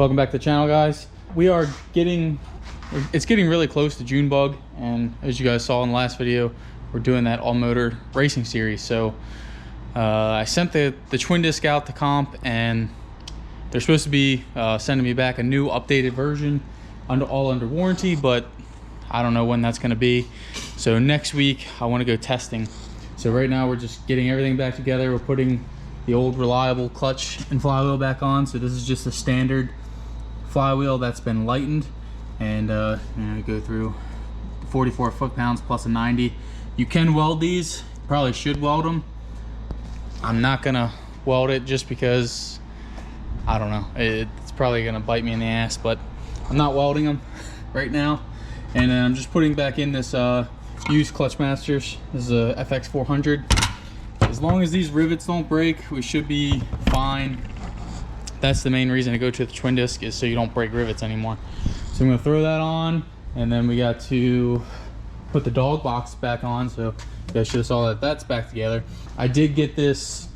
Welcome back to the channel, guys. It's getting really close to June bug, and as you guys saw in the last video, we're doing that all motor racing series. So I sent the twin disc out to comp, and they're supposed to be sending me back a new updated version all under warranty, but I don't know when that's going to be. So next week I want to go testing. So right now we're just getting everything back together. We're putting the old reliable clutch and flywheel back on. So this is just a standard flywheel that's been lightened, and go through 44 foot-pounds plus a 90. You can weld these. You probably should weld them. I'm not gonna weld it just because I don't know, it's probably gonna bite me in the ass, but I'm not welding them right now. And then I'm just putting back in this used Clutch Masters. This is a FX 400. As long as these rivets don't break, we should be fine. That's the main reason to go to the twin disc, is so you don't break rivets anymore. So I'm gonna throw that on, and then we got to put the dog box back on. So you guys should have saw that that's back together. I did get this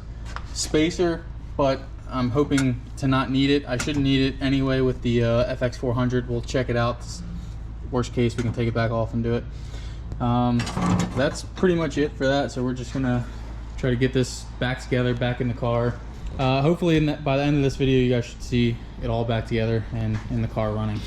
spacer, but I'm hoping to not need it. I shouldn't need it anyway with the FX 400. We'll check it out. Worst case, we can take it back off and do it. That's pretty much it for that. So we're just gonna try to get this back together, back in the car. Hopefully by the end of this video, you guys should see it all back together and in the car running.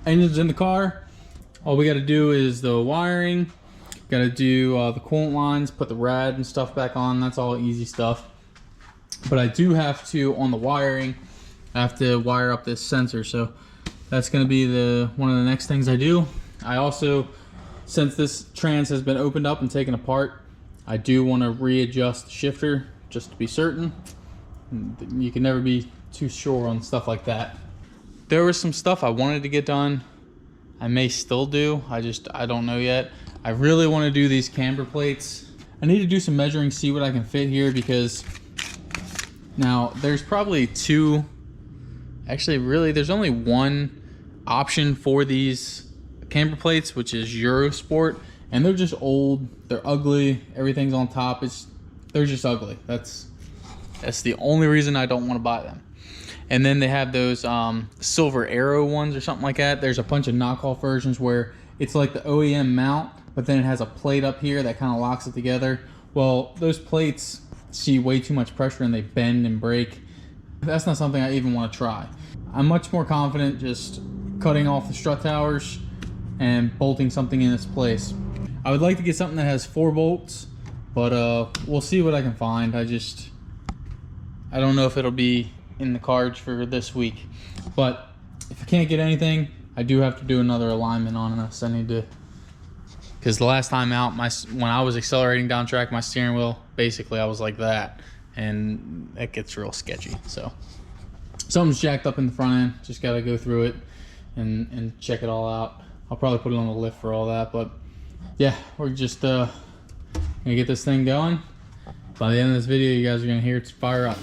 Engine's in the car. All we got to do is the wiring. Got to do the coolant lines, put the rad and stuff back on. That's all easy stuff. But I do have to, on the wiring, I have to wire up this sensor. So that's going to be one of the next things I do. I also, since this trans has been opened up and taken apart, I do want to readjust the shifter just to be certain. You can never be too sure on stuff like that. There was some stuff I wanted to get done. I may still do. I don't know yet. I really want to do these camber plates. I need to do some measuring, see what I can fit here, because now there's probably two. Actually, really, there's only one option for these camber plates, which is Eurosport, and they're just old. They're ugly. Everything's on top. They're just ugly. That's the only reason I don't want to buy them. And then they have those silver arrow ones or something like that. There's a bunch of knockoff versions where it's like the OEM mount, but then it has a plate up here that kind of locks it together. Well, those plates see way too much pressure and they bend and break. That's not something I even want to try. I'm much more confident just cutting off the strut towers and bolting something in its place. I would like to get something that has 4 bolts, but we'll see what I can find. I don't know if it'll be in the cards for this week, but if I can't get anything, I do have to do another alignment on this. I need to, because the last time out, when I was accelerating down track, my steering wheel, basically I was like that, and it gets real sketchy. So something's jacked up in the front end. Just got to go through it and check it all out. I'll probably put it on the lift for all that, but yeah, we're just gonna get this thing going. By the end of this video, you guys are gonna hear it fire up.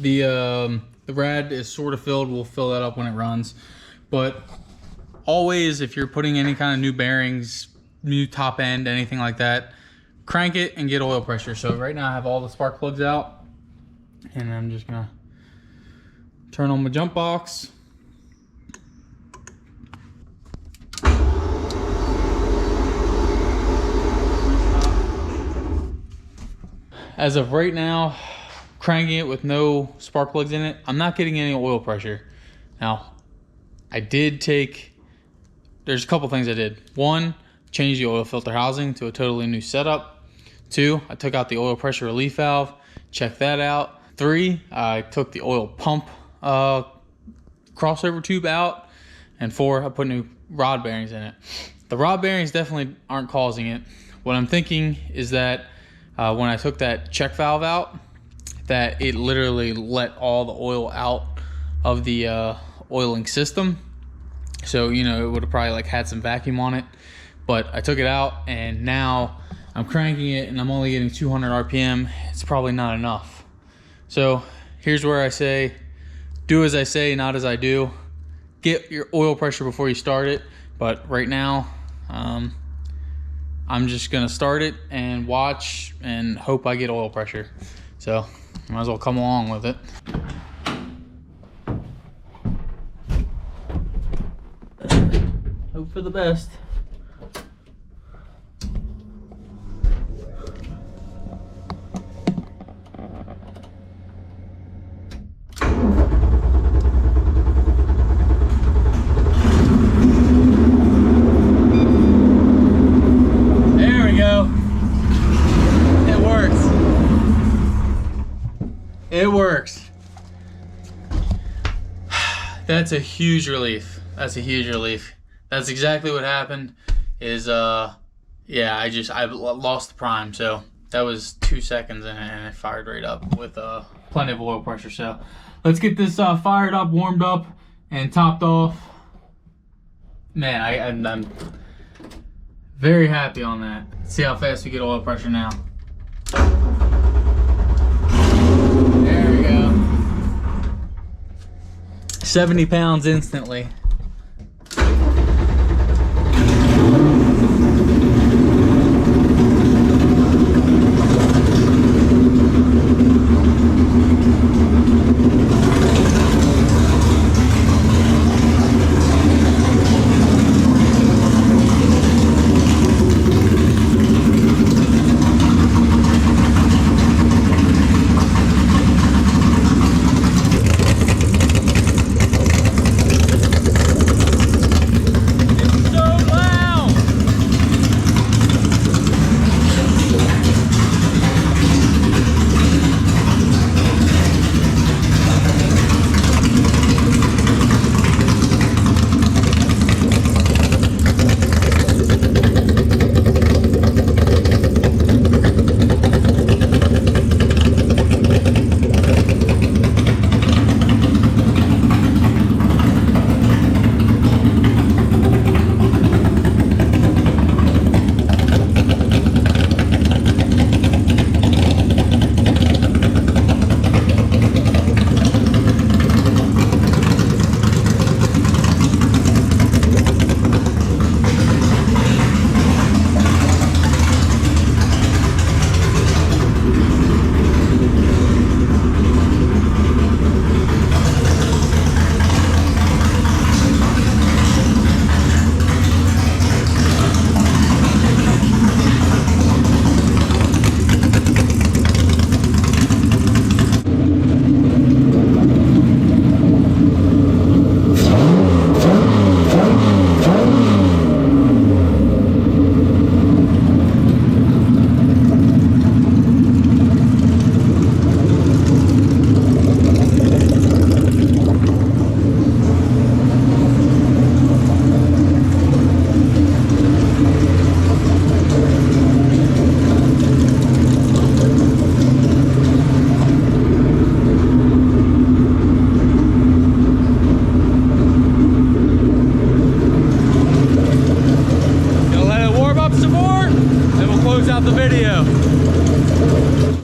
The rad is sort of filled. We'll fill that up when it runs. But always, if you're putting any kind of new bearings new top end, anything like that, crank it and get oil pressure. So right now I have all the spark plugs out, and I'm just gonna turn on my jump box. As of right now, cranking it with no spark plugs in it, I'm not getting any oil pressure. Now, I did take, there's a couple things I did. One, change the oil filter housing to a totally new setup. Two, I took out the oil pressure relief valve, checked that out. Three, I took the oil pump crossover tube out. And four, I put new rod bearings in it. The rod bearings definitely aren't causing it. What I'm thinking is that when I took that check valve out, that it literally let all the oil out of the oiling system. So, you know, it would have probably like had some vacuum on it, but I took it out and now I'm cranking it and I'm only getting 200 RPM. It's probably not enough. So here's where I say, do as I say, not as I do. Get your oil pressure before you start it. But right now, I'm just gonna start it and watch and hope I get oil pressure. So might as well come along with it. Hope for the best. It works. That's a huge relief. That's a huge relief. That's exactly what happened. Is yeah, I lost the prime, so that was 2 seconds and it fired right up with plenty of oil pressure. So let's get this fired up, warmed up, and topped off. Man, I'm very happy on that. Let's see how fast we get oil pressure now. 70 pounds instantly.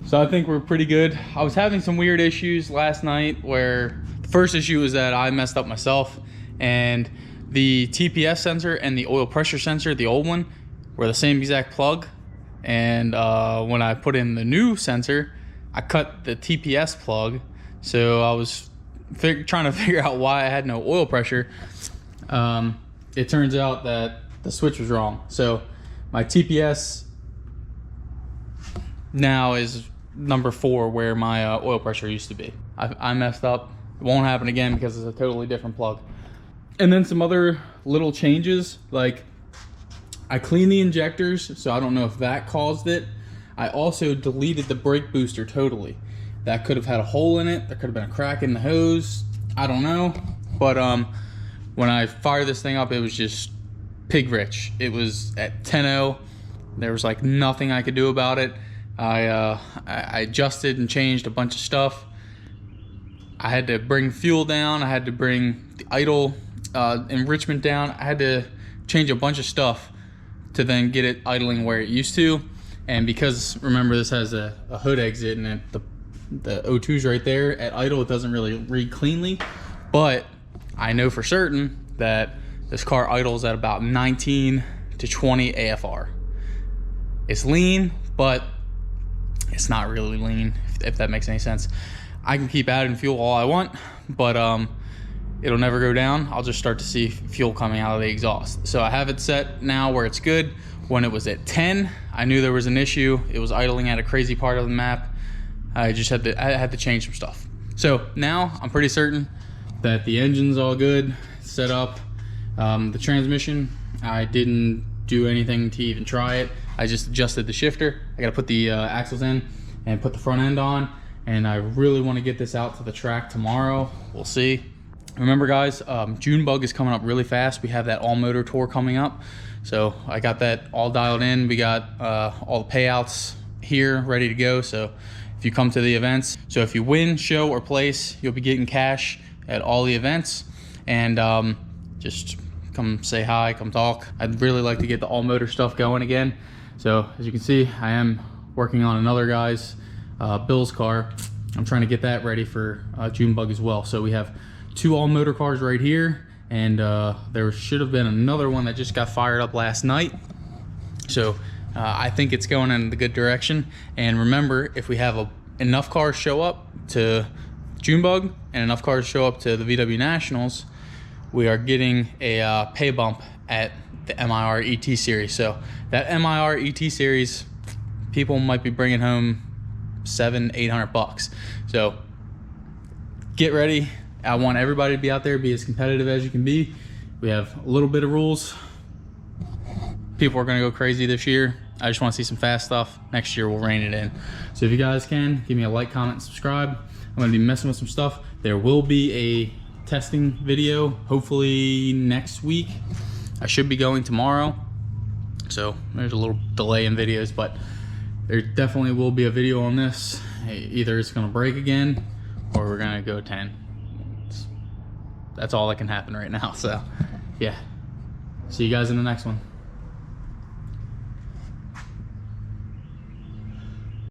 So I think we're pretty good. I was having some weird issues last night where the first issue was that I messed up myself and the TPS sensor and the oil pressure sensor, the old one, were the same exact plug. And when I put in the new sensor, I cut the TPS plug. So I was trying to figure out why I had no oil pressure. It turns out that the switch was wrong. So my TPS now is number 4 where my oil pressure used to be. I messed up. It won't happen again because it's a totally different plug. And then some other little changes, like I cleaned the injectors, so I don't know if that caused it. I also deleted the brake booster totally. That could have had a hole in it. There could have been a crack in the hose. I don't know. But when I fired this thing up, it was just pig rich. It was at 10.0. There was like nothing I could do about it. I adjusted and changed a bunch of stuff. I had to bring fuel down. I had to bring the idle enrichment down. I had to change a bunch of stuff to then get it idling where it used to. And because, remember, this has a hood exit and the O2's right there, at idle it doesn't really read cleanly. But I know for certain that this car idles at about 19 to 20 AFR. It's lean, but it's not really lean, if that makes any sense. I can keep adding fuel all I want, but it'll never go down. I'll just start to see fuel coming out of the exhaust. So I have it set now where it's good. When it was at 10, I knew there was an issue. It was idling at a crazy part of the map. I had to change some stuff. So now I'm pretty certain that the engine's all good, set up. The transmission, I didn't do anything to even try it. I just adjusted the shifter. I gotta put the axles in and put the front end on. And I really wanna get this out to the track tomorrow. We'll see. Remember guys, Junebug is coming up really fast. We have that all motor tour coming up. So I got that all dialed in. We got all the payouts here ready to go. So if you come to the events, so if you win, show, or place, you'll be getting cash at all the events. And just come say hi, come talk. I'd really like to get the all motor stuff going again. So as you can see, I am working on another guy's Bill's car. I'm trying to get that ready for Junebug as well. So we have 2 all motor cars right here, and there should have been another one that just got fired up last night. So I think it's going in the good direction. And remember, if we have enough cars show up to Junebug and enough cars show up to the VW Nationals, we are getting a pay bump at the MIR ET series. So that MIR ET series, people might be bringing home $700-800. So get ready. I want everybody to be out there, be as competitive as you can be. We have a little bit of rules. People are gonna go crazy this year. I just wanna see some fast stuff. Next year we'll rein it in. So if you guys can, give me a like, comment, and subscribe. I'm gonna be messing with some stuff. There will be a testing video, hopefully next week. I should be going tomorrow. So there's a little delay in videos, but there definitely will be a video on this. Either it's gonna break again or we're gonna go 10. That's all that can happen right now. So yeah, see you guys in the next one.